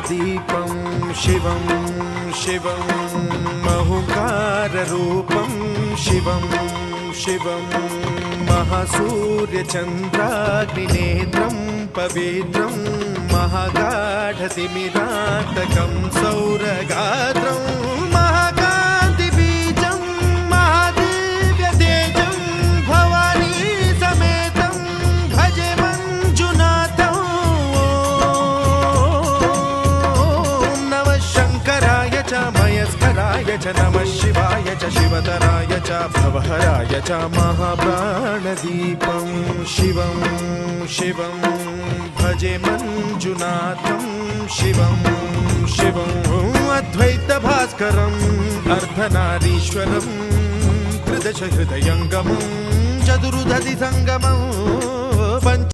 प्राणदीपं शिवं शिवं महुकाररूपं शिवं शिवं महासूर्यचन्द्राग्निनेत्रं पवित्रं महागाढतिमिरातकं सौरगात्रं महाकान्तिबीजं महादिव्यतेजं भवानी समेतं भजे मञ्जुनाथं। ॐ नमः शङ्कराय च मयस्कराय च नमः शिवाय च शिवतराय च भवहराय च महाप्राणदीपं शिवं शिवं भजे मञ्जुनाथं शिवं शिवं अद्वैतभास्करम् अर्धनारीश्वरं त्रिदश हृदयङ्गमं चतुर्दधि सङ्गमं